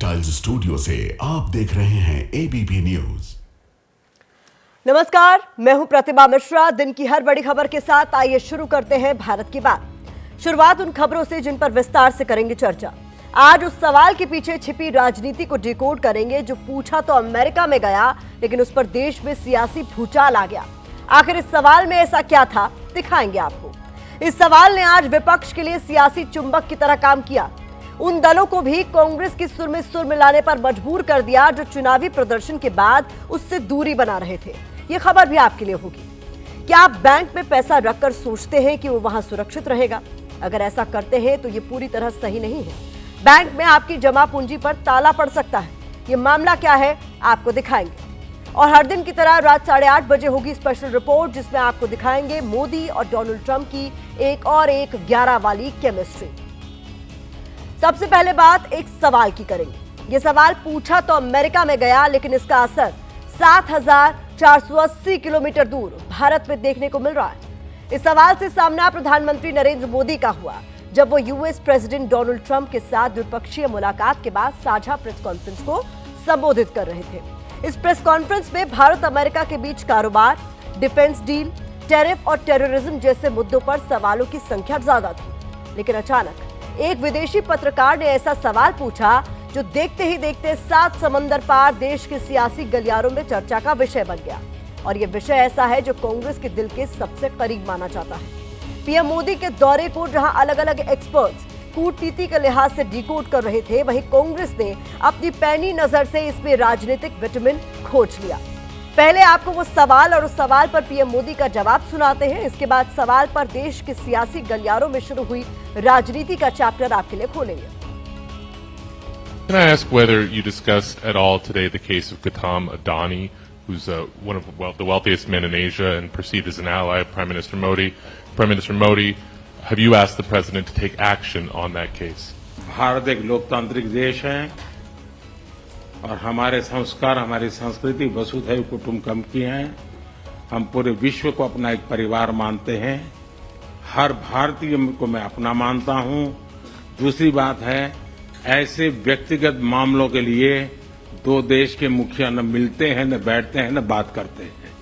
Tiles studio से आप देख रहे हैं एबीपी न्यूज। नमस्कार, मैं हूं प्रतिभा मिश्रा। दिन की हर बड़ी खबर के साथ आइए शुरू करते हैं भारत की बात। शुरुआत उन खबरों से जिन पर विस्तार से करेंगे चर्चा। आज उस सवाल के पीछे छिपी राजनीति को डिकोड करेंगे जो पूछा तो अमेरिका में गया, लेकिन उस पर देश में सियासी भूचाल आ गया। आखिर इस सवाल में ऐसा क्या था, दिखाएंगे आपको। इस सवाल ने आज विपक्ष के लिए सियासी चुंबक की तरह काम किया। उन दलों को भी कांग्रेस की सुर में सुर मिलाने पर मजबूर कर दिया जो चुनावी प्रदर्शन के बाद उससे दूरी बना रहे थे। ये खबर भी आपके लिए होगी। क्या आप बैंक में पैसा रखकर सोचते हैं कि वो वहां सुरक्षित रहेगा? अगर ऐसा करते हैं तो ये पूरी तरह सही नहीं है। बैंक में आपकी जमा पूंजी पर ताला पड़ सकता है। ये मामला क्या है, आपको दिखाएंगे। और हर दिन की तरह रात 8:30 बजे होगी स्पेशल रिपोर्ट, जिसमें आपको दिखाएंगे मोदी और डोनाल्ड ट्रंप की एक 11 वाली केमिस्ट्री। सबसे पहले बात एक सवाल की करेंगे। ये सवाल पूछा तो अमेरिका में गया, लेकिन इसका असर 7,480 किलोमीटर दूर भारत में देखने को मिल रहा है। इस सवाल से सामना प्रधानमंत्री नरेंद्र मोदी का हुआ जब वो यूएस प्रेसिडेंट डोनाल्ड ट्रंप के साथ द्विपक्षीय मुलाकात के बाद साझा प्रेस कॉन्फ्रेंस को संबोधित कर रहे थे। इस प्रेस कॉन्फ्रेंस में भारत अमेरिका के बीच कारोबार, डिफेंस डील, टैरिफ और टेररिज्म जैसे मुद्दों पर सवालों की संख्या ज्यादा थी। लेकिन अचानक एक विदेशी पत्रकार ने ऐसा सवाल पूछा जो देखते ही देखते 7 समंदर पार देश के सियासी गलियारों में चर्चा का विषय बन गया। और यह विषय ऐसा है जो कांग्रेस के दिल के सबसे करीब माना जाता है। पीएम मोदी के दौरे को जहां अलग अलग एक्सपर्ट्स कूटनीति के लिहाज से डिकोड कर रहे थे, वहीं कांग्रेस ने अपनी पैनी नजर से इसमें राजनीतिक विटामिन खोज लिया। पहले आपको वो सवाल और उस सवाल पर पीएम मोदी का जवाब सुनाते हैं। इसके बाद सवाल पर देश के सियासी गलियारों में शुरू हुई राजनीति का चैप्टर आपके लिए खोलेंगे। Can I ask whether you discussed at all today the case of Gautam Adani, who's one of the wealthiest men in Asia and perceived as an ally of Prime Minister Modi? Prime Minister Modi, have you asked the president to take action on that case? Bharat एक लोकतांत्रिक देश है और हमारे संस्कार, हमारी संस्कृति वसुधैव कुटुंबकम की है। हम पूरे विश्व को अपना एक परिवार मानते हैं। हर भारतीय को मैं अपना मानता हूं। दूसरी बात है, ऐसे व्यक्तिगत मामलों के लिए दो देश के मुखिया न मिलते हैं, न बैठते हैं, न बात करते हैं।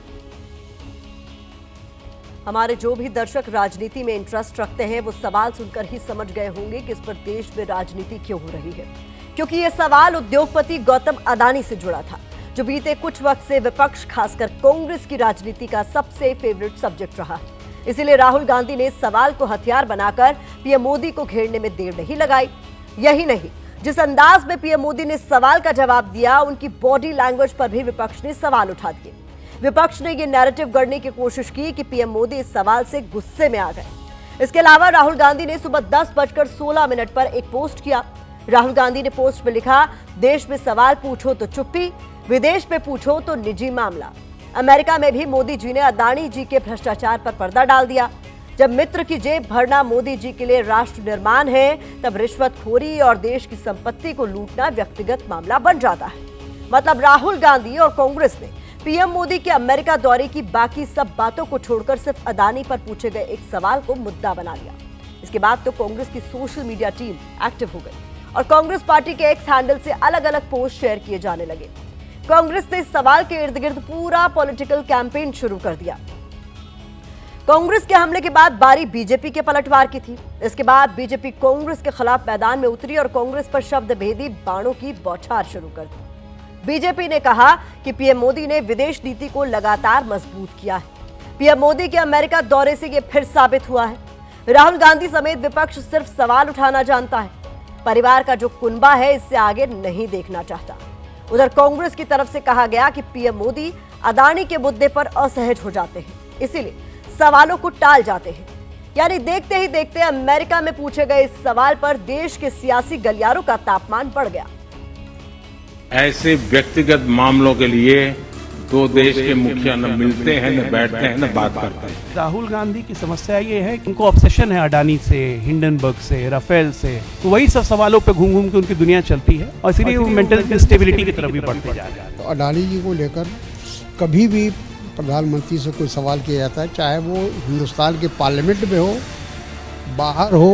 हमारे जो भी दर्शक राजनीति में इंटरेस्ट रखते हैं वो सवाल सुनकर ही समझ गए होंगे कि इस पर देश में राजनीति क्यों हो रही है, क्योंकि ये सवाल उद्योगपति गौतम अदानी से जुड़ा था, जो बीते कुछ वक्त से विपक्ष खासकर कांग्रेस की राजनीति का सबसे फेवरेट सब्जेक्ट रहा है। इसीलिए राहुल गांधी ने इस सवाल को हथियार बनाकर पीएम मोदी को घेरने में देर नहीं लगाई। यही नहीं, जिस अंदाज में पीएम मोदी ने सवाल का जवाब दिया, उनकी बॉडी लैंग्वेज पर भी विपक्ष ने सवाल उठा दिए। विपक्ष ने यह नैरेटिव गढ़ने की कोशिश की कि पीएम मोदी इस सवाल से गुस्से में आ गए। इसके अलावा राहुल गांधी ने सुबह 10:16 पर एक पोस्ट किया। राहुल गांधी ने पोस्ट में लिखा, देश में सवाल पूछो तो चुप्पी, विदेश में पूछो तो निजी मामला। अमेरिका में भी मोदी जी ने अदानी जी के भ्रष्टाचार पर पर्दा डाल दिया। जब मित्र की जेब भरना मोदी जी के लिए राष्ट्र निर्माण है, तब रिश्वतखोरी और देश की संपत्ति को लूटना व्यक्तिगत मामला बन जाता है। मतलब राहुल गांधी और कांग्रेस ने पीएम मोदी के अमेरिका दौरे की बाकी सब बातों को छोड़कर सिर्फ अदानी पर पूछे गए एक सवाल को मुद्दा बना लिया। इसके बाद तो कांग्रेस की सोशल मीडिया टीम एक्टिव हो गई और कांग्रेस पार्टी के एक्स हैंडल से अलग अलग पोस्ट शेयर किए जाने लगे। कांग्रेस ने इस सवाल के इर्द गिर्द पूरा पॉलिटिकल कैंपेन शुरू कर दिया। कांग्रेस के हमले के बाद बारी बीजेपी के पलटवार की थी। इसके बाद बीजेपी कांग्रेस के खिलाफ मैदान में उतरी और कांग्रेस पर शब्द भेदी बाणों की बौछार शुरू कर दी। बीजेपी ने कहा कि पीएम मोदी ने विदेश नीति को लगातार मजबूत किया है। पीएम मोदी के अमेरिका दौरे से यह फिर साबित हुआ है। राहुल गांधी समेत विपक्ष सिर्फ सवाल उठाना जानता है, परिवार का जो कुनबा है इससे आगे नहीं देखना चाहता। उधर कांग्रेस की तरफ से कहा गया कि पीएम मोदी अदानी के मुद्दे पर असहज हो जाते हैं, इसीलिए सवालों को टाल जाते हैं। यानी देखते ही देखते अमेरिका में पूछे गए इस सवाल पर देश के सियासी गलियारों का तापमान बढ़ गया। ऐसे व्यक्तिगत मामलों के लिए दो देश के मुखिया न मिलते हैं, न बैठते हैं, न बात करते हैं। राहुल गांधी की समस्या ये है कि उनको ऑब्सेशन है अडानी से, हिंडनबर्ग से, राफेल से, तो वही सब सवालों पे घूम घूम के उनकी दुनिया चलती है और इसीलिए वो मेंटल इंस्टेबिलिटी की तरफ भी बढ़ते जा रहे हैं। अडानी जी को लेकर कभी भी प्रधानमंत्री से कोई सवाल किया जाता है, चाहे वो हिंदुस्तान के पार्लियामेंट में हो, बाहर हो,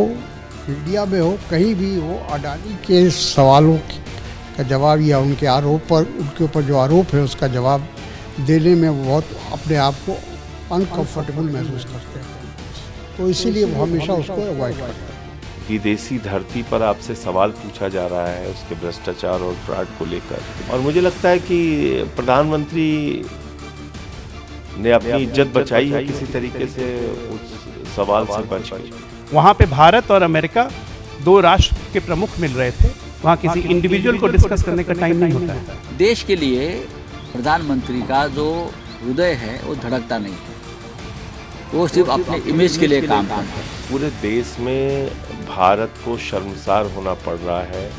मीडिया में हो, कहीं भी हो, अडानी के सवालों का जवाब या उनके ऊपर जो आरोप है उसका जवाब देने में वो बहुत अपने आप को अनकंफर्टेबल महसूस करते हैं, तो इसीलिए वो हमेशा उसको अवॉइड करते हैं। विदेशी धरती पर आपसे सवाल पूछा जा रहा है उसके भ्रष्टाचार और फ्रॉड को लेकर, और मुझे लगता है कि प्रधानमंत्री ने अपनी इज्जत बचाई है किसी तरीके से उस सवाल से बच गई। वहाँ पे भारत और अमेरिका दो राष्ट्र के प्रमुख मिल रहे थे, वहाँ किसी इंडिविजुअल को डिस्कस करने का टाइम नहीं होता है। देश के लिए प्रधानमंत्री का जो हृदय है वो धड़कता नहीं है, वो सिर्फ अपने इमेज के लिए काम करता है। पूरे देश में भारत को शर्मसार होना पड़ रहा है,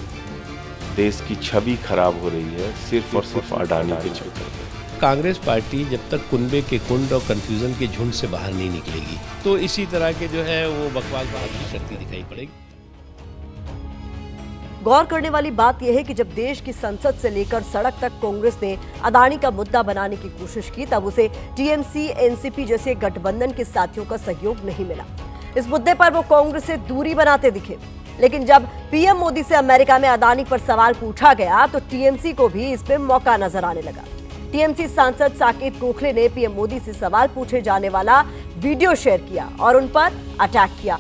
देश की छवि खराब हो रही है सिर्फ और सिर्फ अडानी के चक्कर में। कांग्रेस पार्टी जब तक कुनबे के कुंड और कंफ्यूजन के झुंड से बाहर नहीं निकलेगी तो इसी तरह के जो है वो बकवास बहादुरी करती दिखाई पड़ेगी। गौर करने वाली बात यह है कि जब देश की संसद से लेकर सड़क तक कांग्रेस ने अदानी का मुद्दा बनाने की कोशिश की, तब उसे टीएमसी, एनसीपी जैसे गठबंधन के साथियों का सहयोग नहीं मिला। इस मुद्दे पर वो कांग्रेस से दूरी बनाते दिखे। लेकिन जब पीएम मोदी से अमेरिका में अदानी पर सवाल पूछा गया तो टीएमसी को भी इस पे मौका नजर आने लगा। टीएमसी सांसद साकेत गोखले ने पीएम मोदी से सवाल पूछे जाने वाला वीडियो शेयर किया और उन पर अटैक किया।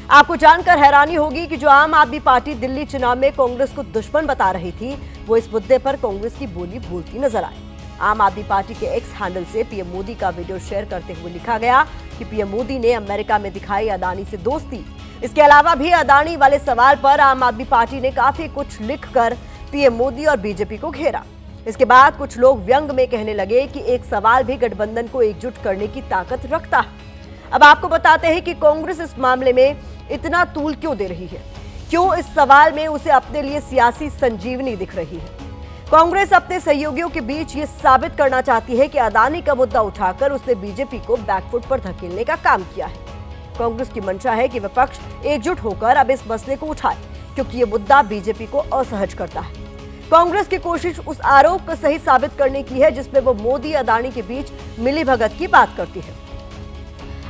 आपको जानकर हैरानी होगी कि जो आम आदमी पार्टी दिल्ली चुनाव में कांग्रेस को दुश्मन बता रही थी, वो इस मुद्दे पर कांग्रेस की बोली बोलती नजर आई। आम आदमी पार्टी के एक्स हैंडल से पीएम मोदी का वीडियो शेयर करते हुए लिखा गया कि पीएम मोदी ने अमेरिका में दिखाई अदानी से दोस्ती। इसके अलावा भी अदानी वाले सवाल पर आम आदमी पार्टी ने काफी कुछ लिखकर पीएम मोदी और बीजेपी को घेरा। इसके बाद कुछ लोग व्यंग में कहने लगे कि एक सवाल भी गठबंधन को एकजुट करने की ताकत रखता है। अब आपको बताते हैं कि कांग्रेस इस मामले में इतना तूल क्यों दे रही है, क्यों इस सवाल में उसे अपने लिए सियासी संजीवनी दिख रही है। कांग्रेस अपने सहयोगियों के बीच ये साबित करना चाहती है कि अदानी का मुद्दा उठाकर उसने बीजेपी को बैकफुट पर धकेलने का काम किया है। कांग्रेस की मंशा है कि विपक्ष एकजुट होकर अब इस मसले को उठाए, क्योंकि ये मुद्दा बीजेपी को असहज करता है। कांग्रेस की कोशिश उस आरोप को सही साबित करने की है जिसमें वो मोदी अदानी के बीच मिलीभगत की बात करती है।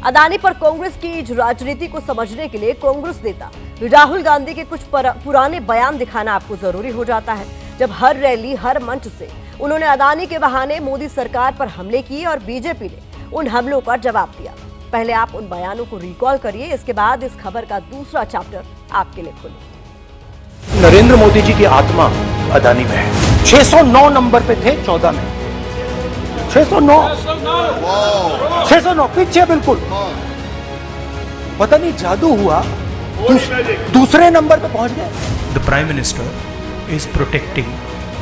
अदानी पर कांग्रेस की राजनीति को समझने के लिए कांग्रेस नेता राहुल गांधी के कुछ पुराने बयान दिखाना आपको जरूरी हो जाता है। जब हर रैली, हर मंच से उन्होंने अदानी के बहाने मोदी सरकार पर हमले किए और बीजेपी ने उन हमलों का जवाब दिया। पहले आप उन बयानों को रिकॉल करिए, इसके बाद इस खबर का दूसरा चैप्टर आपके लिए खुले। नरेंद्र मोदी जी की आत्मा अदानी में है। 609 नंबर पे थे 14 में, 609 पीछे बिल्कुल। पता नहीं जादू हुआ, दूसरे नंबर पे पहुंच गए। The prime minister is protecting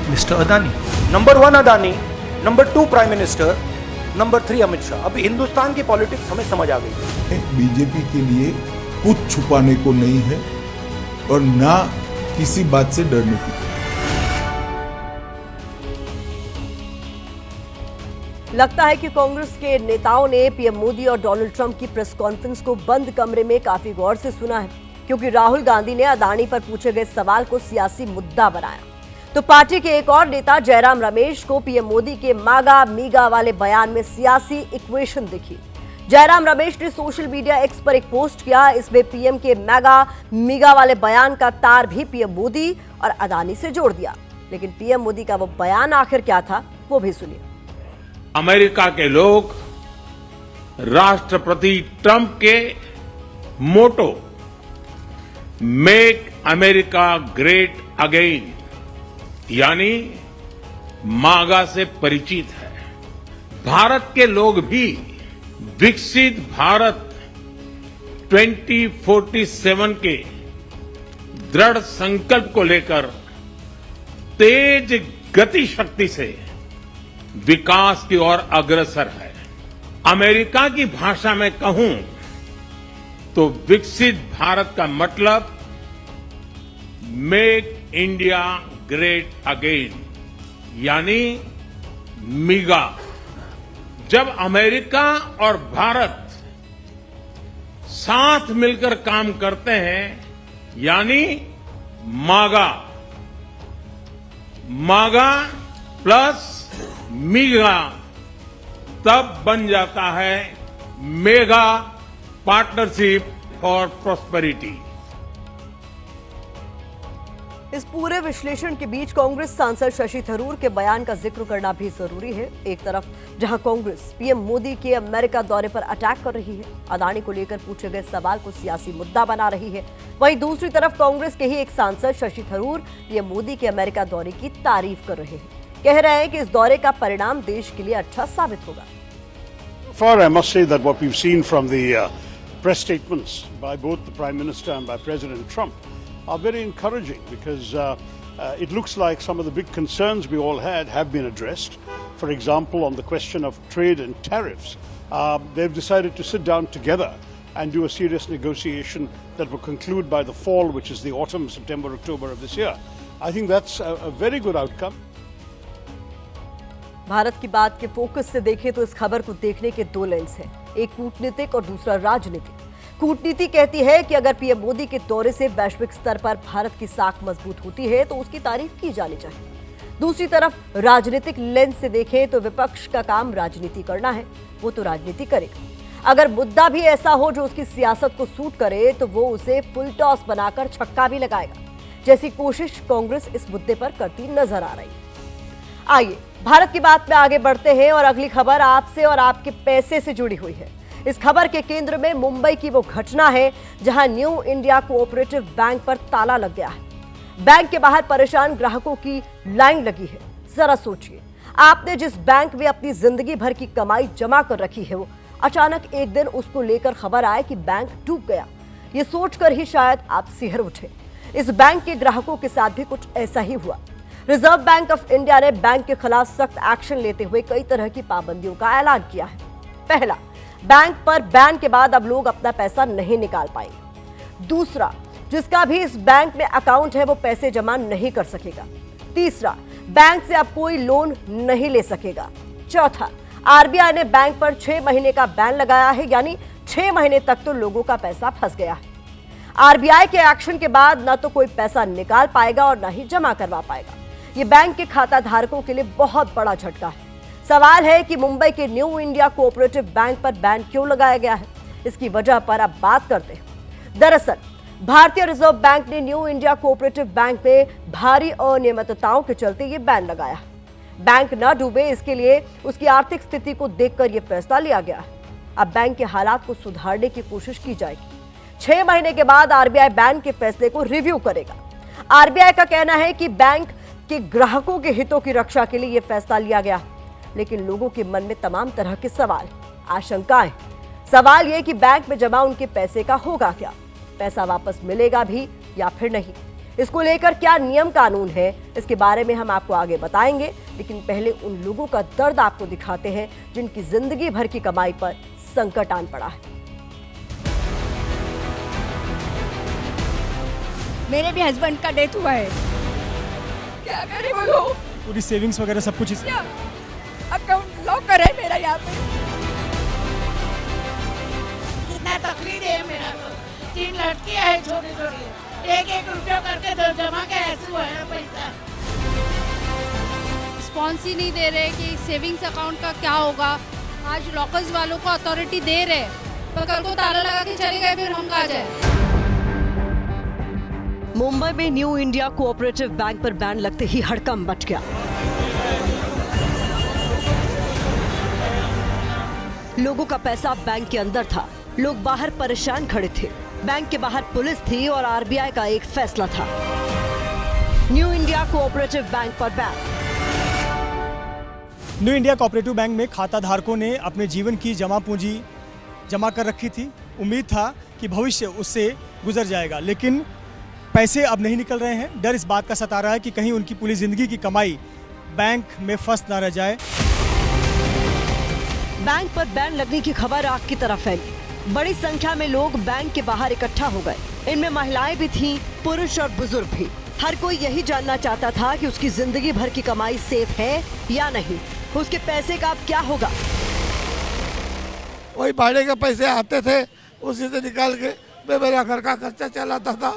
mister Adani. Number 1 Adani, number 2 prime minister, number 3 Amit Shah. अब हिंदुस्तान की पॉलिटिक्स हमें समझ आ गई है। बीजेपी के लिए कुछ छुपाने को नहीं है और ना किसी बात से डरने की। लगता है कि कांग्रेस के नेताओं ने पीएम मोदी और डोनाल्ड ट्रंप की प्रेस कॉन्फ्रेंस को बंद कमरे में काफी गौर से सुना है, क्योंकि राहुल गांधी ने अदानी पर पूछे गए सवाल को सियासी मुद्दा बनाया। तो पार्टी के एक और नेता जयराम रमेश को पीएम मोदी के मागा मीगा वाले बयान में सियासी इक्वेशन दिखी। जयराम रमेश ने सोशल मीडिया एक्स पर एक पोस्ट किया। इसमें पीएम के मैगा मीगा वाले बयान का तार भी पीएम मोदी और अदानी से जोड़ दिया। लेकिन पीएम मोदी का वो बयान आखिर क्या था, वो भी सुनिए। अमेरिका के लोग राष्ट्रपति ट्रंप के मोटो मेक अमेरिका ग्रेट अगेन यानी मागा से परिचित है। भारत के लोग भी विकसित भारत 2047 के दृढ़ संकल्प को लेकर तेज गति शक्ति से विकास की ओर अग्रसर है। अमेरिका की भाषा में कहूं तो विकसित भारत का मतलब मेक इंडिया ग्रेट अगेन यानी मीगा। जब अमेरिका और भारत साथ मिलकर काम करते हैं यानी मागा, मागा प्लस मीगा, तब बन जाता है मेगा पार्टनरशिप फॉर प्रॉस्पेरिटी। इस पूरे विश्लेषण के बीच कांग्रेस सांसद शशि थरूर के बयान का जिक्र करना भी जरूरी है। एक तरफ जहां कांग्रेस पीएम मोदी के अमेरिका दौरे पर अटैक कर रही है, अदानी को लेकर पूछे गए सवाल को सियासी मुद्दा बना रही है, वहीं दूसरी तरफ कांग्रेस के ही एक सांसद शशि थरूर पीएम मोदी के अमेरिका दौरे की तारीफ कर रहे हैं। कह रहे हैं कि इस दौरे का परिणाम देश के लिए अच्छा साबित होगा। Far, I must say that what we've seen from the press statements by both the Prime Minister and by President Trump are very encouraging, because it looks like some of the big concerns we all had have been addressed. For example, on the question of trade and tariffs, they've decided to sit down together and do a serious negotiation that will conclude by the fall, which is the autumn, September, October of this year. I think that's a very good outcome. Bharat की बात के focus से देखें तो इस खबर को देखने के दो लेंस हैं, एक कूटनीतिक और दूसरा राजनीतिक। कूटनीति कहती है कि अगर पीएम मोदी के दौरे से वैश्विक स्तर पर भारत की साख मजबूत होती है तो उसकी तारीफ की जानी चाहिए। दूसरी तरफ राजनीतिक लेंस से देखें तो विपक्ष का काम राजनीति करना है, वो तो राजनीति करेगा। अगर मुद्दा भी ऐसा हो जो उसकी सियासत को सूट करे तो वो उसे फुल टॉस बनाकर छक्का भी लगाएगा, जैसी कोशिश कांग्रेस इस मुद्दे पर करती नजर आ रही है। आइए भारत की बात में आगे बढ़ते हैं और अगली खबर आपसे और आपके पैसे से जुड़ी हुई है। इस खबर के केंद्र में मुंबई की वो घटना है जहां न्यू इंडिया कोऑपरेटिव बैंक पर ताला लग गया है। बैंक के बाहर परेशान ग्राहकों की लाइन लगी है। जरा सोचिए, आपने जिस बैंक में अपनी जिंदगी भर की कमाई जमा कर रखी है, वो अचानक एक दिन उसको लेकर खबर आए कि बैंक डूब गया। ये सोचकर ही शायद आप सिहर उठे। इस बैंक के ग्राहकों के साथ भी कुछ ऐसा ही हुआ। रिजर्व बैंक ऑफ इंडिया ने बैंक के खिलाफ सख्त एक्शन लेते हुए कई तरह की पाबंदियों का ऐलान किया है। पहला, बैंक पर बैन के बाद अब लोग अपना पैसा नहीं निकाल पाएंगे। दूसरा, जिसका भी इस बैंक में अकाउंट है वो पैसे जमा नहीं कर सकेगा। तीसरा, बैंक से अब कोई लोन नहीं ले सकेगा। चौथा, आरबीआई ने बैंक पर 6 महीने का बैन लगाया है, यानी 6 महीने तक तो लोगों का पैसा फंस गया है। आरबीआई के एक्शन के बाद ना तो कोई पैसा निकाल पाएगा और ना ही जमा करवा पाएगा। ये बैंक के खाता धारकों के लिए बहुत बड़ा झटका है। सवाल है कि मुंबई के न्यू इंडिया कोऑपरेटिव बैंक पर बैन क्यों लगाया गया है। इसकी वजह पर अब बात करते हैं। दरअसल भारतीय रिजर्व बैंक ने न्यू इंडिया कोऑपरेटिव बैंक में भारी अनियमितताओं के चलते ये बैन लगाया। बैंक न डूबे, इसके लिए उसकी आर्थिक स्थिति को देखकर यह फैसला लिया गया है। अब बैंक के हालात को सुधारने की कोशिश की जाएगी। 6 महीने के बाद आरबीआई बैंक के फैसले को रिव्यू करेगा। आरबीआई का कहना है कि बैंक के ग्राहकों के हितों की रक्षा के लिए यह फैसला लिया गया, लेकिन लोगों के मन में तमाम तरह के सवाल, आशंकाएं। सवाल यह कि बैंक में जमा उनके पैसे का होगा क्या, पैसा वापस मिलेगा भी या फिर नहीं। इसको लेकर क्या नियम कानून है, इसके बारे में हम आपको आगे बताएंगे, लेकिन पहले उन लोगों का दर्द आपको दिखाते हैं जिनकी जिंदगी भर की कमाई पर संकट आन पड़ा है। मेरे भी हस्बैंड का डेथ हुआ है, क्या करें बोलो। पूरी सेविंग्स वगैरह सब कुछ अकाउंट लॉकर है मेरा यहाँ पे। कितना तकलीफ है मेरा तो। 3 लड़कियां हैं छोटी छोटी, 1-1 रुपया करके जमा के ऐसे हुआ है पैसा। रिस्पॉन्स ही नहीं दे रहे कि सेविंग्स अकाउंट का क्या होगा। आज लॉकर्स वालों को अथॉरिटी दे रहे, तो कल को ताला लगा के चले गए, फिर हम कहाँ जाए। मुंबई में न्यू इंडिया कोऑपरेटिव बैंक पर बैन लगते ही हड़कंप मच गया। लोगों का पैसा बैंक के अंदर था, लोग बाहर परेशान खड़े थे। बैंक के बाहर पुलिस थी और आरबीआई का एक फैसला था, न्यू इंडिया कोऑपरेटिव बैंक पर ban. New India cooperative bank में खाता धारकों ने अपने जीवन की जमा पूंजी जमा कर रखी थी। उम्मीद था कि भविष्य उससे गुजर जाएगा, लेकिन पैसे अब नहीं निकल रहे हैं। डर इस बात का सता रहा है कि कहीं उनकी पूरी जिंदगी की कमाई बैंक में फंस ना रह जाए। बैंक पर बैन लगने की खबर आग की तरह फैली। बड़ी संख्या में लोग बैंक के बाहर इकट्ठा हो गए। इनमें महिलाएं भी थीं, पुरुष और बुजुर्ग भी। हर कोई यही जानना चाहता था कि उसकी जिंदगी भर की कमाई सेफ है या नहीं, उसके पैसे का अब क्या होगा। वही भाड़े के पैसे आते थे, उसी से निकाल के मेरा घर का खर्चा चलाता था।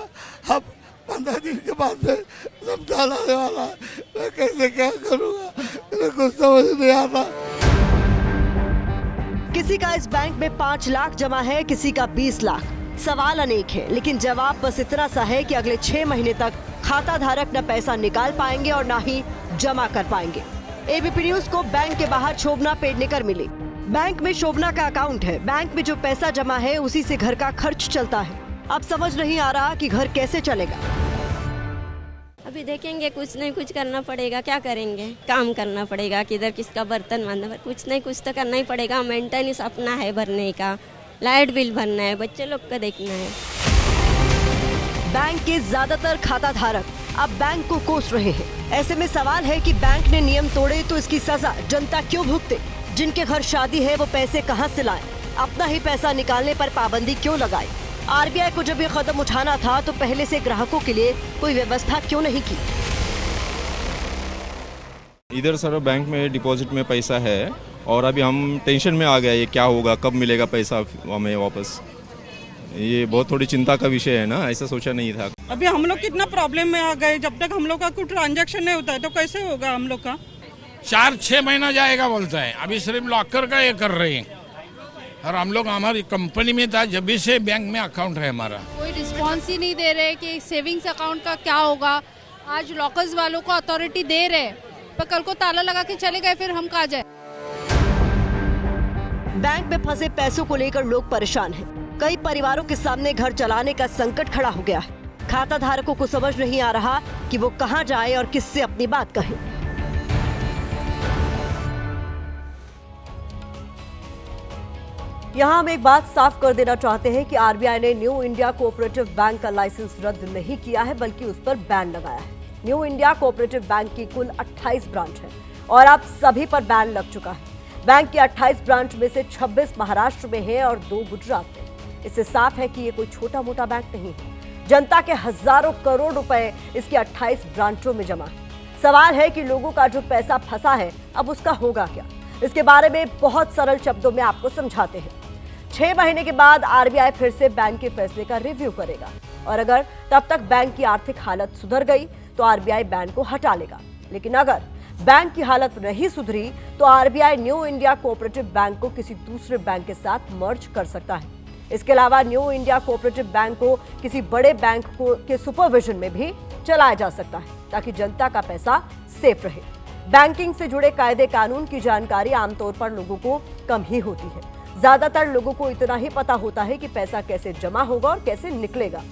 अब 15 दिन के बाद से रमजान आने वाला है, मैं कैसे क्या करूँगा, मुझे कुछ समझ नहीं आता। किसी का इस बैंक में 5 लाख जमा है, किसी का 20 लाख। सवाल अनेक है, लेकिन जवाब बस इतना सा है कि अगले 6 महीने तक खाता धारक न पैसा निकाल पाएंगे और न ही जमा कर पाएंगे। एबीपी न्यूज को बैंक के बाहर शोभना पेडनेकर मिली। बैंक में शोभना का अकाउंट है। बैंक में जो पैसा जमा है उसी से घर का खर्च चलता है। अब समझ नहीं आ रहा कि घर कैसे चलेगा। अभी देखेंगे, कुछ नहीं कुछ करना पड़ेगा। क्या करेंगे? काम करना पड़ेगा, किधर किसका बर्तन बांधना, कुछ नहीं कुछ तो करना ही पड़ेगा। मेंटेनेंस अपना है भरने का, लाइट बिल भरना है, बच्चे लोग का देखना है। बैंक के ज्यादातर खाता धारक अब बैंक को कोस रहे हैं। ऐसे में सवाल है कि बैंक ने नियम तोड़े तो इसकी सजा जनता क्यों भुगते? जिनके घर शादी है वो पैसे कहां से लाए? अपना ही पैसा निकालने पर पाबंदी क्यों लगाए? आरबीआई को जब ये कदम उठाना था तो पहले से ग्राहकों के लिए कोई व्यवस्था क्यों नहीं की? इधर सर बैंक में डिपॉजिट में पैसा है और अभी हम टेंशन में आ गए, ये क्या होगा, कब मिलेगा पैसा हमें वापस। ये बहुत थोड़ी चिंता का विषय है ना, ऐसा सोचा नहीं था। अभी हम लोग कितना प्रॉब्लम में आ गए। जब तक हम लोग का कुछ ट्रांजैक्शन नहीं होता है तो कैसे होगा हम लोग का? 4-6 महीना जाएगा बोलता है। अभी सिर्फ लॉकर का ये कर रहे हैं और हम लोग हमारी कंपनी में था जब से बैंक में अकाउंट है हमारा। कोई रिस्पॉन्स ही नहीं दे रहे कि सेविंग्स अकाउंट का क्या होगा। आज लॉकर्स वालों को अथॉरिटी दे रहे, पर कल को ताला लगा के चले गए, फिर हम कहाँ जाए? बैंक में फंसे पैसों को लेकर लोग परेशान हैं। कई परिवारों के सामने घर चलाने का संकट खड़ा हो गया है। खाता धारकों को समझ नहीं आ रहा कि वो कहां जाए और किससे अपनी बात कहे। यहां हम एक बात साफ कर देना चाहते हैं कि आरबीआई ने न्यू इंडिया कोऑपरेटिव बैंक का लाइसेंस रद्द नहीं किया है, बल्कि उस पर बैन लगाया है। न्यू इंडिया कोऑपरेटिव बैंक की कुल 28 ब्रांच है और अब सभी पर बैन लग चुका है। बैंक की 28 ब्रांच में से 26 महाराष्ट्र में है और 2 गुजरात में। इससे साफ है कि ये कोई छोटा मोटा बैंक नहीं है। जनता के हजारों करोड़ रुपए इसकी 28 ब्रांचों में जमा है। सवाल है कि लोगों का जो पैसा फंसा है अब उसका होगा क्या? इसके बारे में बहुत सरल शब्दों में आपको समझाते हैं। 6 महीने के बाद आरबीआई फिर से बैंक के फैसले का रिव्यू करेगा और अगर तब तक बैंक की आर्थिक हालत सुधर गई तो आरबीआई बैन को हटा लेगा। लेकिन अगर बैंक की हालत नहीं सुधरी तो RBI new India cooperative bank को किसी दूसरे बैंक के साथ मर्ज कर सकता है। इसके अलावा न्यू इंडिया कोऑपरेटिव बैंक को किसी बड़े बैंक के सुपरविजन में भी चलाया जा सकता है ताकि जनता का पैसा सेफ रहे। बैंकिंग से जुड़े कायदे कानून की जानकारी आमतौर पर लोगों को कम ही होती है। ज्यादातर लोगों को इतना ही पता होता है कि पैसा कैसे जमा होगा और कैसे निकलेगा।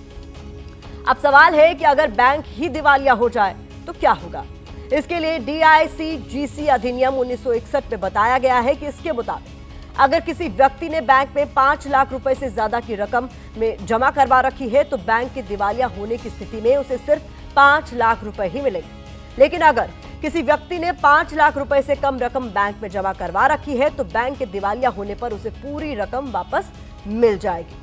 अब सवाल है कि अगर बैंक ही दिवालिया हो जाए तो क्या होगा? इसके लिए DICGC अधिनियम 1961 में बताया गया है कि इसके मुताबिक अगर किसी व्यक्ति ने बैंक में 5 लाख रुपए से ज्यादा की रकम में जमा करवा रखी है तो बैंक के दिवालिया होने की स्थिति में उसे सिर्फ 5 लाख रुपए ही मिलेंगे। लेकिन अगर किसी व्यक्ति ने 5 लाख रुपए से कम रकम बैंक में जमा करवा रखी है तो बैंक के दिवालिया होने पर उसे पूरी रकम वापस मिल जाएगी।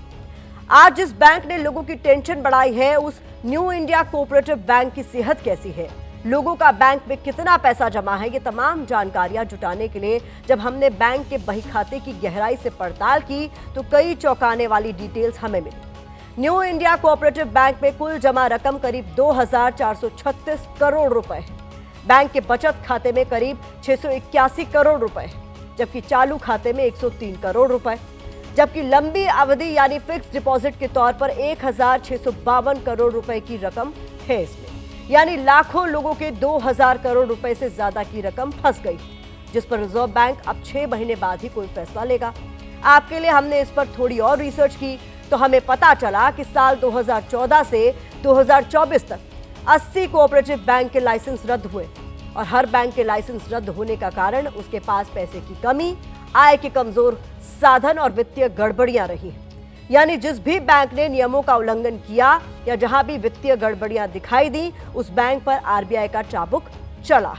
आज जिस बैंक ने लोगों की टेंशन बढ़ाई है उस न्यू इंडिया कोऑपरेटिव बैंक की सेहत कैसी है, लोगों का बैंक में कितना पैसा जमा है, ये तमाम जानकारियां जुटाने के लिए जब हमने बैंक के बही खाते की गहराई से पड़ताल की तो कई चौंकाने वाली डिटेल्स हमें मिली। न्यू इंडिया कोऑपरेटिव बैंक में कुल जमा रकम करीब 2436 करोड़ रुपए है। बैंक के बचत खाते में करीब 681 करोड़ रुपए है, जबकि चालू खाते में 103 करोड़ रुपए, जबकि लंबी अवधि यानी फिक्स डिपॉजिट के तौर पर 1652 करोड़ रुपए की रकम है इसमें। यानी लाखों लोगों के 2000 करोड़ रुपए से ज्यादा की रकम फंस गई, जिस पर रिजर्व बैंक अब 6 महीने बाद ही कोई फैसला लेगा। आपके लिए हमने इस पर थोड़ी और रिसर्च की तो हमें पता चला कि साल 2014 से 2024 तक 80 कोऑपरेटिव बैंक के लाइसेंस रद्द हुए और हर बैंक के लाइसेंस रद्द होने का कारण उसके पास पैसे की कमी, आय के कमजोर साधन और वित्तीय गड़बड़ियां रही हैं। यानी जिस भी बैंक ने नियमों का उल्लंघन किया या जहां भी वित्तीय गड़बड़ियां दिखाई दी उस बैंक पर आरबीआई का चाबुक चला।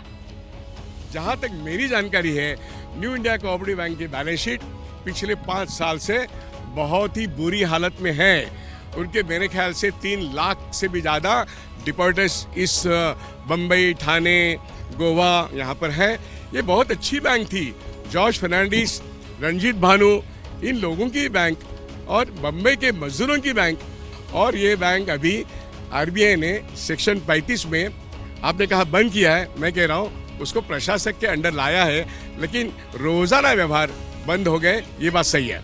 जहां तक मेरी जानकारी है, न्यू इंडिया कोऑपरेटिव बैंक की बैलेंस शीट पिछले 5 साल से बहुत ही बुरी हालत में है। उनके मेरे ख्याल से 3 लाख से भी ज़्यादा डिपॉजिटर्स इस बम्बई, ठाणे, गोवा यहाँ पर है। ये बहुत अच्छी बैंक थी। जॉर्ज फर्नांडिस, रंजीत भानु, इन लोगों की बैंक और बम्बई के मजदूरों की बैंक। और ये बैंक अभी आरबीआई ने सेक्शन 35 में आपने कहा बंद किया है, मैं कह रहा हूँ उसको प्रशासक के अंडर लाया है, लेकिन रोजाना व्यवहार बंद हो गए, ये बात सही है।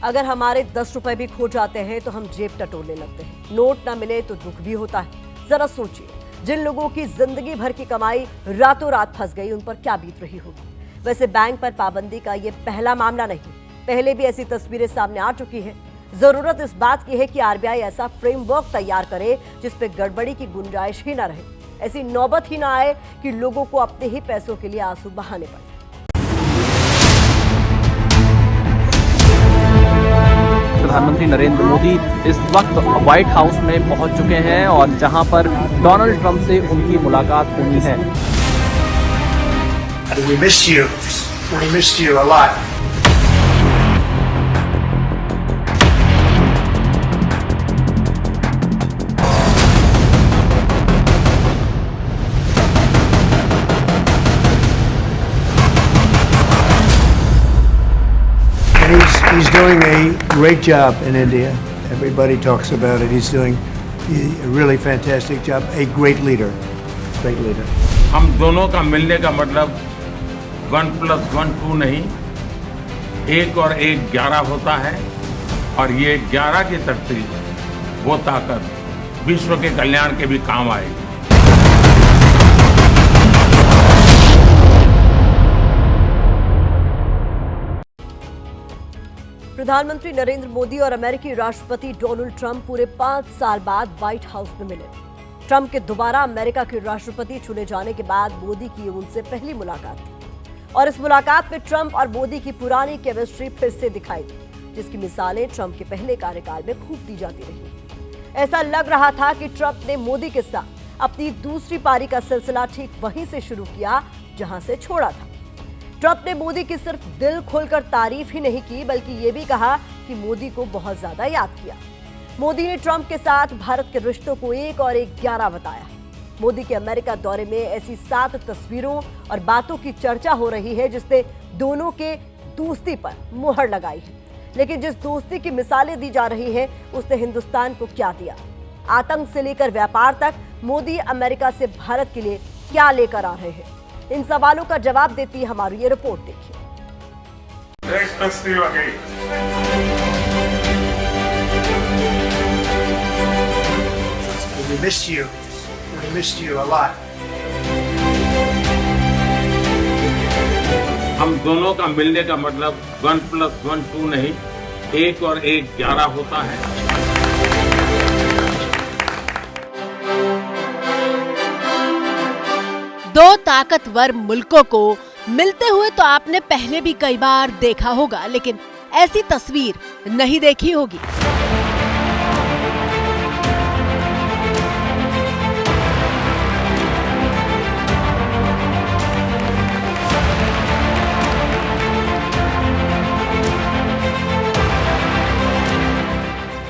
अगर हमारे 10 रुपए भी खो जाते हैं तो हम जेब टटोलने लगते हैं। नोट ना मिले तो दुख भी होता है। जरा सोचिए, जिन लोगों की जिंदगी भर की कमाई रातों रात फंस गई, उन पर क्या बीत रही होगी। वैसे बैंक पर पाबंदी का ये पहला मामला नहीं, पहले भी ऐसी तस्वीरें सामने आ चुकी है। जरूरत इस बात की है कि आरबीआई ऐसा फ्रेमवर्क तैयार करे जिस पे गड़बड़ी की गुंजाइश ही ना रहे, ऐसी नौबत ही ना आए कि लोगों को अपने ही पैसों के लिए आंसू बहाने पड़े। प्रधानमंत्री नरेंद्र मोदी इस वक्त व्हाइट हाउस में पहुंच चुके हैं और जहां पर डोनाल्ड ट्रंप से उनकी मुलाकात होनी है। We missed you. We missed you a lot. He's doing a great job in India. Everybody talks about it. He's doing a really fantastic job. A great leader. Great leader. हम दोनों का मिलने का मतलब 1+1 2 नहीं, 1 और 1 11 होता है। और ये 11 की तरतीब, वो ताकत विश्व के कल्याण के भी काम आएगी। प्रधानमंत्री नरेंद्र मोदी और अमेरिकी राष्ट्रपति डोनाल्ड ट्रंप पूरे 5 साल बाद व्हाइट हाउस में मिले। ट्रंप के दोबारा अमेरिका के राष्ट्रपति चुने जाने के बाद मोदी की उनसे पहली मुलाकात थी और इस मुलाकात में ट्रंप और मोदी की पुरानी केमिस्ट्री फिर से दिखाई दी, जिसकी मिसालें ट्रंप के पहले कार्यकाल में खूब दी जाती रही। ऐसा लग रहा था कि ट्रंप ने मोदी के साथ अपनी दूसरी पारी का सिलसिला ठीक वहीं से शुरू किया जहां से छोड़ा था। ट्रंप ने मोदी की सिर्फ दिल खोलकर तारीफ ही नहीं की, बल्कि ये भी कहा कि मोदी को बहुत ज्यादा याद किया। मोदी ने ट्रंप के साथ भारत के रिश्तों को 1 और 1 11 बताया। मोदी के अमेरिका दौरे में ऐसी 7 तस्वीरों और बातों की चर्चा हो रही है जिसने दोनों के दोस्ती पर मुहर लगाई है। लेकिन जिस दोस्ती की मिसालें दी जा रही है, उसने हिंदुस्तान को क्या दिया? आतंक से लेकर व्यापार तक मोदी अमेरिका से भारत के लिए क्या लेकर आ रहे हैं? इन सवालों का जवाब देती है हमारी ये रिपोर्ट। देखिए। We missed you. We missed you a lot. हम दोनों का मिलने का मतलब 1+1 2 नहीं, 1 और 1 11 होता है। दो ताकतवर मुल्कों को मिलते हुए तो आपने पहले भी कई बार देखा होगा, लेकिन ऐसी तस्वीर नहीं देखी होगी।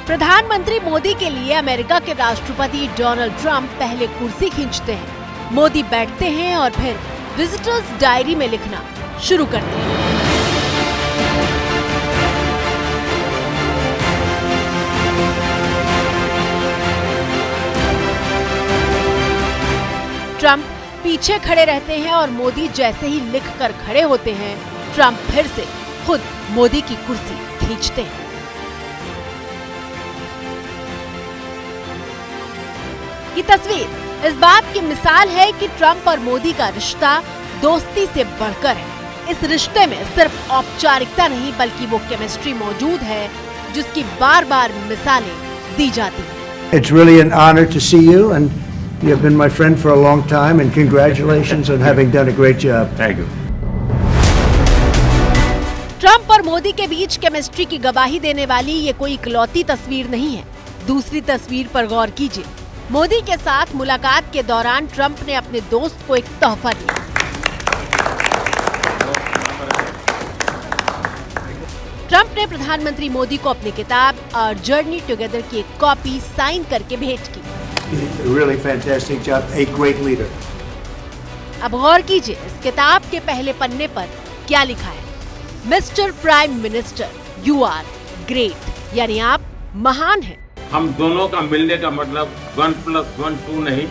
प्रधानमंत्री मोदी के लिए अमेरिका के राष्ट्रपति डोनाल्ड ट्रंप पहले कुर्सी खींचते हैं, मोदी बैठते हैं और फिर विजिटर्स डायरी में लिखना शुरू करते हैं। ट्रंप पीछे खड़े रहते हैं और मोदी जैसे ही लिखकर खड़े होते हैं, ट्रंप फिर से खुद मोदी की कुर्सी खींचते हैं। ये तस्वीर इस बात की मिसाल है कि ट्रंप और मोदी का रिश्ता दोस्ती से बढ़कर है। इस रिश्ते में सिर्फ औपचारिकता नहीं, बल्कि वो केमिस्ट्री मौजूद है जिसकी बार बार मिसालें दी जाती हैं। It's really an honor to see you, and you have been my friend for a long time, and congratulations on having done a great job. Thank you. Trump और मोदी के बीच केमिस्ट्री की गवाही देने वाली ये कोई इकलौती तस्वीर नहीं है। दूसरी तस्वीर पर गौर कीजिए। मोदी के साथ मुलाकात के दौरान ट्रंप ने अपने दोस्त को एक तोहफा दिया। ट्रंप ने प्रधानमंत्री मोदी को अपनी किताब और जर्नी टुगेदर की एक कॉपी साइन करके भेंट की। Really fantastic job, a great leader. अब गौर कीजिए, इस किताब के पहले पन्ने पर क्या लिखा है? Mister prime minister, you are great, यानी आप महान हैं। हम दोनों का मिलने का मतलब 1+1 2 नहीं,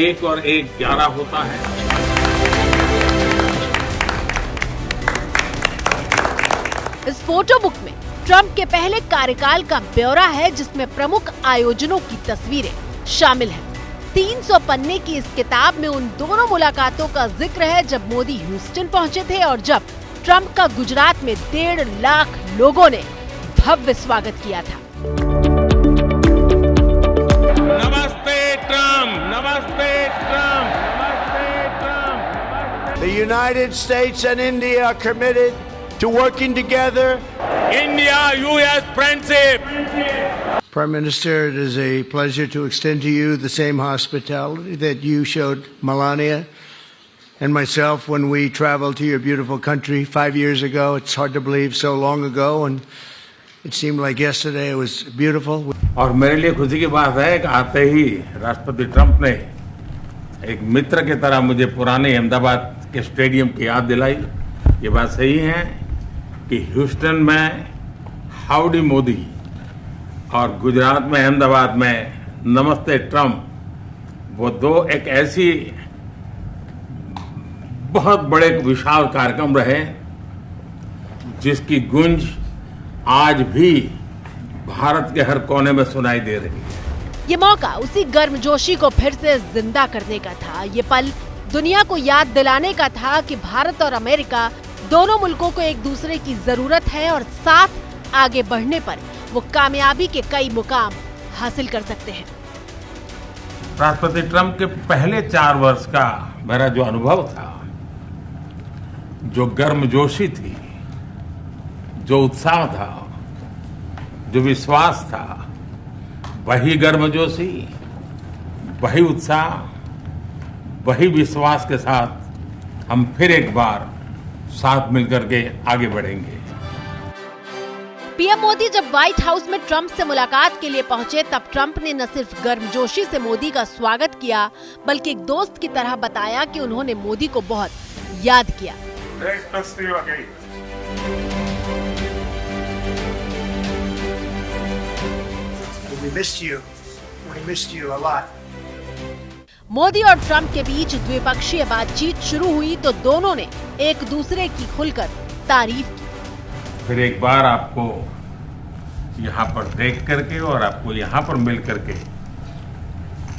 1 और 1 11 होता है। इस फोटो बुक में ट्रंप के पहले कार्यकाल का ब्यौरा है जिसमें प्रमुख आयोजनों की तस्वीरें शामिल हैं। 300 पन्ने की इस किताब में उन दोनों मुलाकातों का जिक्र है जब मोदी ह्यूस्टन पहुंचे थे और जब ट्रंप का गुजरात में 1.5 लाख लोगों ने भव्य स्वागत किया था। नमस्ते ट्रम्प, नमस्ते ट्रम्प, नमस्ते Trump. The United States and India are committed to working together. India-US friendship. Prime Minister, it is a pleasure to extend to you the same hospitality that you showed Melania and myself when we traveled to your beautiful country 5 years ago. It's hard to believe so long ago, and it seemed like yesterday. It was beautiful. और मेरे लिए खुशी की बात है कि आते ही राष्ट्रपति ट्रंप ने एक मित्र की तरह मुझे पुराने अहमदाबाद के स्टेडियम की याद दिलाई। ये बात सही है कि ह्यूस्टन में हाउडी मोदी और गुजरात में अहमदाबाद में नमस्ते ट्रंप, वो दो एक ऐसी बहुत बड़े विशाल कार्यक्रम रहे जिसकी गूंज आज भी भारत के हर कोने में सुनाई दे रही है। ये मौका उसी गर्मजोशी को फिर से जिंदा करने का था। ये पल दुनिया को याद दिलाने का था कि भारत और अमेरिका दोनों मुल्कों को एक दूसरे की जरूरत है और साथ आगे बढ़ने पर वो कामयाबी के कई मुकाम हासिल कर सकते हैं। राष्ट्रपति ट्रंप के पहले 4 वर्ष का मेरा जो अनुभव था, जो गर्मजोशी थी, जो उत्साह था, जो विश्वास था, वही गर्मजोशी, वही उत्साह, वही विश्वास के साथ हम फिर एक बार साथ मिलकर के आगे बढ़ेंगे। पीएम मोदी जब व्हाइट हाउस में ट्रंप से मुलाकात के लिए पहुंचे तब ट्रंप ने न सिर्फ गर्मजोशी से मोदी का स्वागत किया बल्कि एक दोस्त की तरह बताया कि उन्होंने मोदी को बहुत याद किया। मोदी और ट्रंप के बीच द्विपक्षीय बातचीत शुरू हुई तो दोनों ने एक दूसरे की खुलकर तारीफ की। फिर एक बार आपको यहाँ पर देख करके और आपको यहाँ पर मिल करके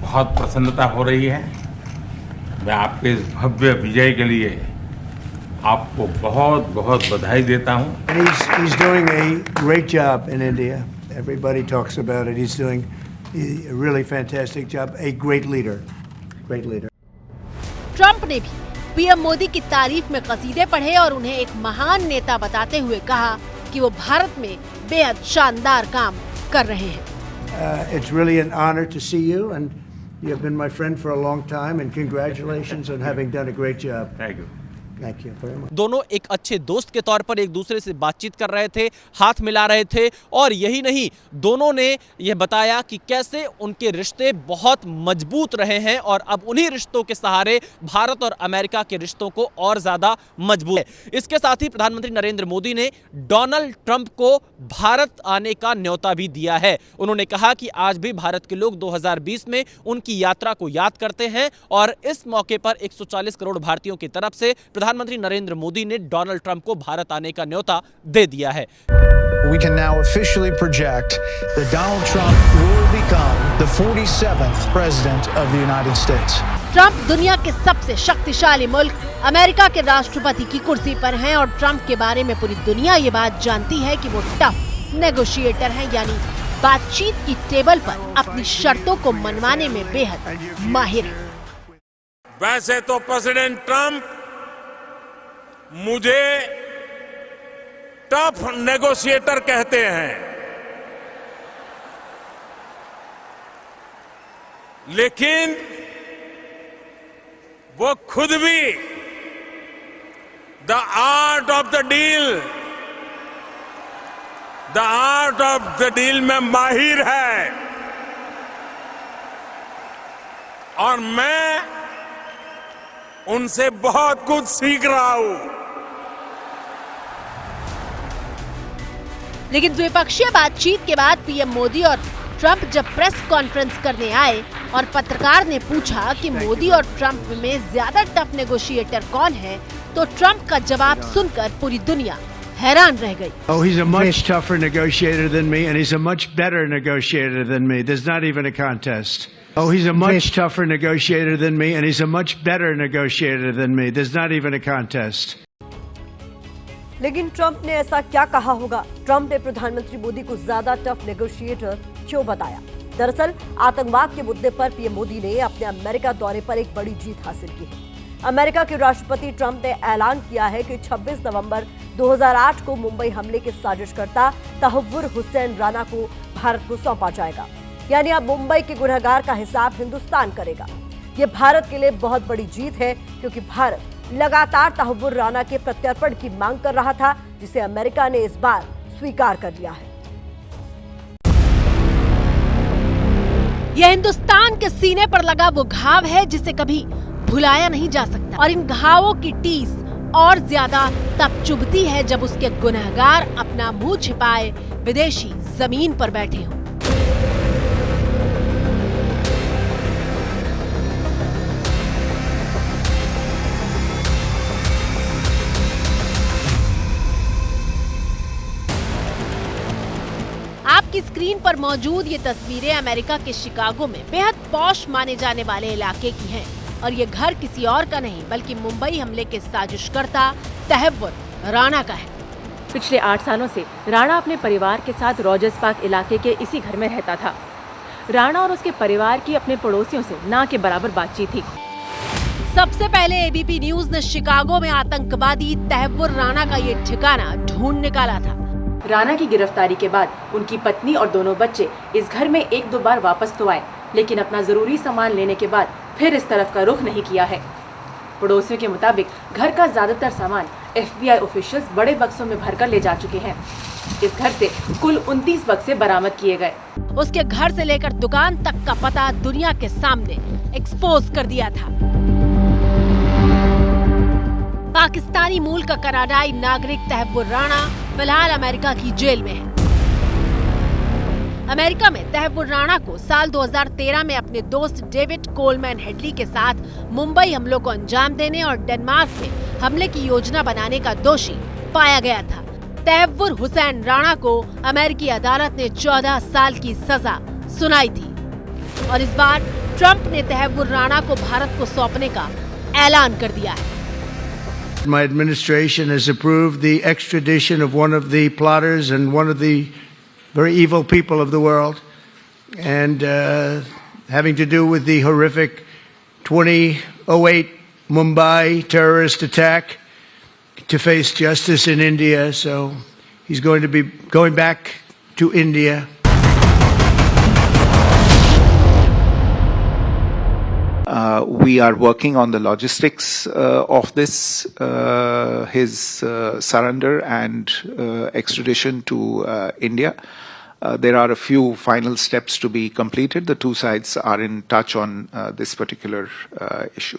बहुत प्रसन्नता हो रही है। मैं आपके इस भव्य विजय के लिए आपको बहुत बहुत बधाई देता हूँ। He's doing a great job in India. Everybody talks about it. He's doing a really fantastic job. A great leader. Great leader. Trump ने भी पीएम मोदी की तारीफ में कसीदे पढ़े और उन्हें एक महान नेता बताते हुए कहा कि वो भारत में बेहद शानदार काम कर रहे हैं। It's really an honor to see you, and you have been my friend for a long time, and congratulations on having done a great job. Thank you. Thank you very much. दोनों एक अच्छे दोस्त के तौर पर एक दूसरे से बातचीत कर रहे थे, हाथ मिला रहे थे और यही नहीं, दोनों ने यह बताया कि कैसे उनके रिश्ते बहुत मजबूत रहे हैं और अब उन्हीं रिश्तों के सहारे भारत और अमेरिका के रिश्तों को और ज्यादा मजबूत है। इसके साथ ही प्रधानमंत्री नरेंद्र मोदी ने डोनाल्ड ट्रंप को भारत आने का न्योता भी दिया है। उन्होंने कहा कि आज भी भारत के लोग 2020 में उनकी यात्रा को याद करते हैं और इस मौके पर 140 करोड़ भारतीयों की तरफ से प्रधानमंत्री नरेंद्र मोदी ने डोनाल्ड ट्रंप को भारत आने का न्योता दे दिया है। We can now officially project that Donald Trump will become the 47th president of the United States. Trump दुनिया के सबसे शक्तिशाली मुल्क अमेरिका के राष्ट्रपति की कुर्सी पर हैं और ट्रंप के बारे में पूरी दुनिया ये बात जानती है कि वो टफ नेगोशिएटर हैं, यानी बातचीत की टेबल पर अपनी शर्तों को मनवाने में बेहद माहिर हैं। वैसे तो प्रेसिडेंट ट्रंप मुझे टफ नेगोशिएटर कहते हैं, लेकिन वो खुद भी the art of the deal में माहिर है और मैं उनसे बहुत कुछ सीख रहा हूं। लेकिन द्विपक्षीय बातचीत के बाद पीएम मोदी और ट्रंप जब प्रेस कॉन्फ्रेंस करने आए और पत्रकार ने पूछा कि मोदी और ट्रंप में ज्यादा टफ नेगोशिएटर कौन है, तो ट्रंप का जवाब सुनकर पूरी दुनिया हैरान रह गई। Oh, he's a much tougher negotiator than me, and he's a much better negotiator than me. There's not even a contest. Oh, he's a much tougher negotiator than me, and he's a much better negotiator than me. There's not even a contest. लेकिन Trump ने ऐसा क्या कहा होगा? Trump ने प्रधानमंत्री मोदी को ज्यादा टफ नेगोशिएटर क्यों बताया? दरअसल आतंकवाद के मुद्दे पर पीएम मोदी ने अपने अमेरिका दौरे पर एक बड़ी जीत हासिल की है। अमेरिका के राष्ट्रपति ट्रंप ने ऐलान किया है कि 26 नवंबर 2008 को मुंबई हमले के साजिशकर्ता तहव्वुर हुसैन राणा को भारत को सौंपा जाएगा। यानी अब मुंबई के गुनहगार का हिसाब हिंदुस्तान करेगा। ये भारत के लिए बहुत बड़ी जीत है, क्योंकि भारत लगातार तहव्वुर राणा के प्रत्यर्पण की मांग कर रहा था, जिसे अमेरिका ने इस बार स्वीकार कर लिया है। यह हिंदुस्तान के सीने पर लगा वो घाव है जिसे कभी भुलाया नहीं जा सकता, और इन घावों की टीस और ज्यादा तब चुभती है जब उसके गुनहगार अपना मुंह छिपाए विदेशी जमीन पर बैठे हों। आपकी स्क्रीन पर मौजूद ये तस्वीरें अमेरिका के शिकागो में बेहद पॉश माने जाने वाले इलाके की हैं, और ये घर किसी और का नहीं बल्कि मुंबई हमले के साजिशकर्ता तहव्वुर राणा का है। पिछले 8 सालों से राणा अपने परिवार के साथ रॉजर्स पार्क इलाके के इसी घर में रहता था। राणा और उसके परिवार की अपने पड़ोसियों से ना के बराबर बातचीत थी। सबसे पहले एबीपी न्यूज ने शिकागो में आतंकवादी तहव्वुर राणा का ये ठिकाना ढूंढ निकाला था। राणा की गिरफ्तारी के बाद उनकी पत्नी और दोनों बच्चे इस घर में 1-2 बार वापस तो आए, लेकिन अपना जरूरी सामान लेने के बाद फिर इस तरफ का रुख नहीं किया है। पड़ोसियों के मुताबिक घर का ज्यादातर सामान FBI ऑफिशियल्स बड़े बक्सों में भरकर ले जा चुके हैं। इस घर से कुल 29 बक्से बरामद किए गए। उसके घर से लेकर दुकान तक का पता दुनिया के सामने एक्सपोज कर दिया था। पाकिस्तानी मूल का कनाडाई नागरिक तहव्वुर राणा फिलहाल अमेरिका की जेल में है। अमेरिका में तहव्वुर राणा को साल 2013 में अपने दोस्त डेविड कोलमैन हेडली के साथ मुंबई हमलों को अंजाम देने और डेनमार्क में हमले की योजना बनाने का दोषी पाया गया था। तहव्वुर हुसैन राणा को अमेरिकी अदालत ने 14 साल की सजा सुनाई थी, और इस बार ट्रंप ने तहव्वुर राणा को भारत को सौंपने का ऐलान कर दिया है। My administration has approved the extradition of one of the plotters and one of the very evil people of the world, and having to do with the horrific 2008 Mumbai terrorist attack, to face justice in India. So he's going to be going back to India. We are working on the logistics of this, his surrender and extradition to India. There are a few final steps to be completed. The two sides are in touch on this particular issue.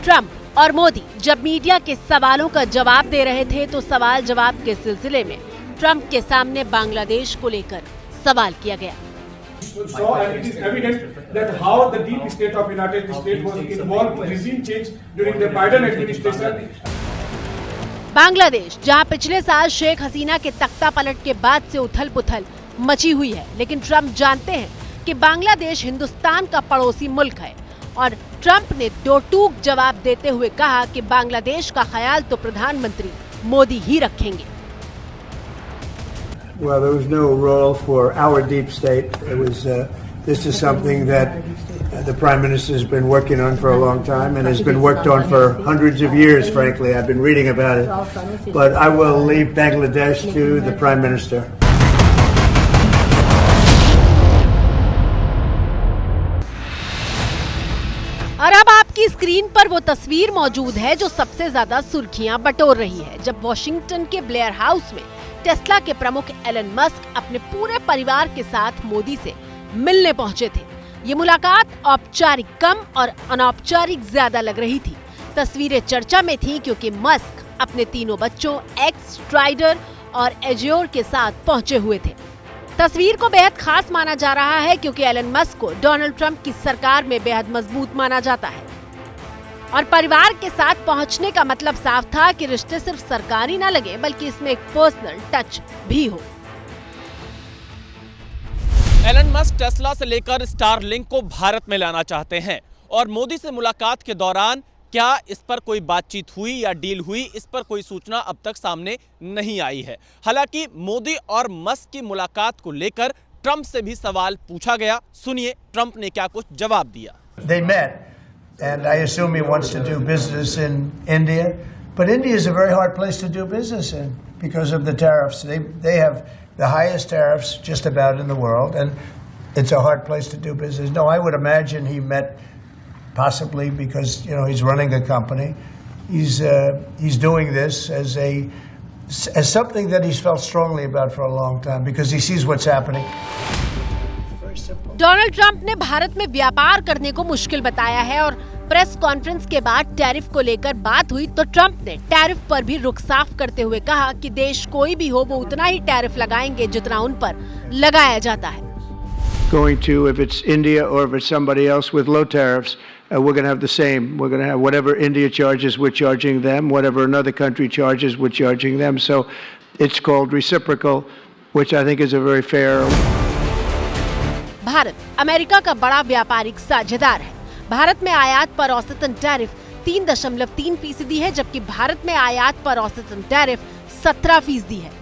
Trump और मोदी जब media के सवालों का जवाब दे रहे थे, तो सवाल जवाब के सिलसिले में ट्रंप के सामने बांग्लादेश को लेकर सवाल किया गया। So, and it is evident that how the deep state of United States was involved in regime change during the Biden administration. Bangladesh, जहां पिछले साल शेख हसीना के तख्ता पलट के बाद से उथल-पुथल मची हुई है, लेकिन ट्रंप जानते हैं कि बांग्लादेश हिंदुस्तान का पड़ोसी मुल्क है, और ट्रंप ने दो टूक जवाब देते हुए कहा कि बांग्लादेश का ख्याल तो प्रधानमंत्री मोदी ही रखेंगे। Well, there was no role for our deep state. It was. This is something that the Prime Minister has been working on for a long time and has been worked on for hundreds of years, frankly. I've been reading about it. But I will leave Bangladesh to the Prime Minister. और अब आपकी screen पर वो तस्वीर मौजूद है जो सबसे ज्यादा सुर्खियां बटोर रही है, जब वॉशिंगटन के ब्लेयर हाउस में टेस्ला के प्रमुख एलन मस्क अपने पूरे परिवार के साथ मोदी से मिलने पहुंचे थे। ये मुलाकात औपचारिक कम और अनौपचारिक ज्यादा लग रही थी। तस्वीरें चर्चा में थीं क्योंकि मस्क अपने तीनों बच्चों एक्स, स्ट्राइडर और एजियोर के साथ पहुंचे हुए थे। तस्वीर को बेहद खास माना जा रहा है क्योंकि एलन मस्क को डोनाल्ड ट्रंप की सरकार में बेहद मजबूत माना जाता है। और परिवार के साथ पहुंचने का मतलब साफ था कि रिश्ते सिर्फ सरकारी ना लगे बल्कि इसमें एक पर्सनल टच भी हो। एलन मस्क टेस्ला से लेकर स्टारलिंक को भारत में लाना चाहते हैं और मोदी से मुलाकात के दौरान क्या इस पर कोई बातचीत हुई या डील हुई, इस पर कोई सूचना अब तक सामने नहीं आई है। हालांकि मोदी और मस्क की मुलाकात को लेकर ट्रंप से भी सवाल पूछा गया। सुनिए ट्रंप ने क्या कुछ जवाब दिया। They met, and I assume he wants to do business in India, but India is a very hard place to do business in because of the tariffs. They have the highest tariffs just about in the world, and it's a hard place to do business. No, I would imagine he met possibly because he's running a company. He's doing this as something that he's felt strongly about for a long time because he sees what's happening. Donald Trump ने भारत में व्यापार करने को मुश्किल बताया है और press conference के बाद टैरिफ को लेकर बात हुई तो ट्रंप ने टैरिफ पर भी रुख साफ करते हुए कहा कि देश कोई भी हो वो उतना ही टैरिफ लगाएंगे जितना उन पर लगाया जाता है। Going to, if it's India or if it's somebody else with low tariffs, we're going to have the same. We're going to have whatever India charges, we're charging them. Whatever another country charges, we're charging them. So it's called reciprocal, which I think is a very fair. Bharat America का बड़ा व्यापारिक साझेदार है। भारत में आयात पर औसतन tariff 3.3% है, जबकि भारत में आयात पर औसतन टैरिफ 17% है।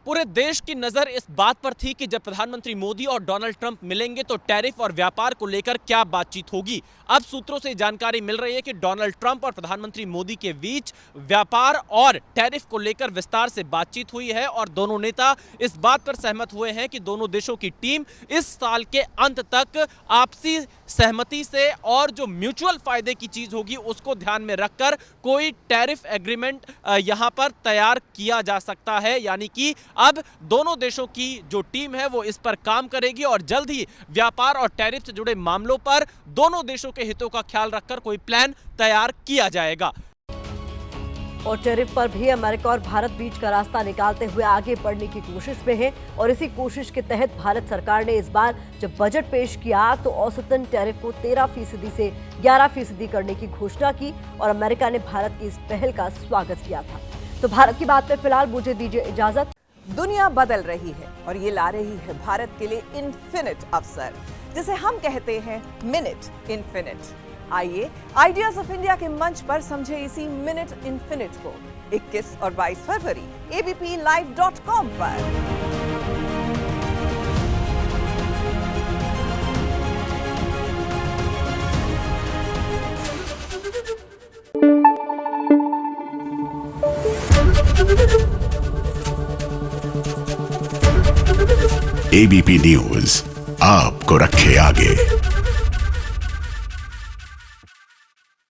पूरे देश की नजर इस बात पर थी कि जब प्रधानमंत्री मोदी और डोनाल्ड ट्रंप मिलेंगे तो टैरिफ और व्यापार को लेकर क्या बातचीत होगी। अब सूत्रों से जानकारी मिल रही है कि डोनाल्ड ट्रंप और प्रधानमंत्री मोदी के बीच व्यापार और टैरिफ को लेकर विस्तार से बातचीत हुई है और दोनों नेता इस बात पर सहमत हुए हैं कि दोनों देशों की टीम इस साल के अंत तक आपसी सहमति से और जो म्यूचुअल फायदे की चीज होगी उसको ध्यान में रखकर कोई टैरिफ एग्रीमेंट यहां पर तैयार किया जा सकता है। यानी कि अब दोनों देशों की जो टीम है वो इस पर काम करेगी और जल्द ही व्यापार और टैरिफ से जुड़े मामलों पर दोनों देशों के हितों का ख्याल रखकर कोई प्लान तैयार किया जाएगा। और टैरिफ पर भी अमेरिका और भारत बीच का रास्ता निकालते हुए आगे बढ़ने की कोशिश में है और इसी कोशिश के तहत भारत सरकार ने इस बार जब बजट पेश किया तो औसतन टैरिफ को 13% से 11% करने की घोषणा की और अमेरिका ने भारत की इस पहल का स्वागत किया था। तो भारत की बात में फिलहाल मुझे दीजिए इजाजत। दुनिया बदल रही है और ये ला रही है भारत के लिए इन्फिनिट अवसर, जिसे हम कहते हैं मिनट इन्फिनिट। आइए आइडियाज ऑफ इंडिया के मंच पर समझे इसी मिनट इन्फिनिट को 21 और 22 फरवरी abplive.com पर। एबीपी न्यूज आपको रखे आगे।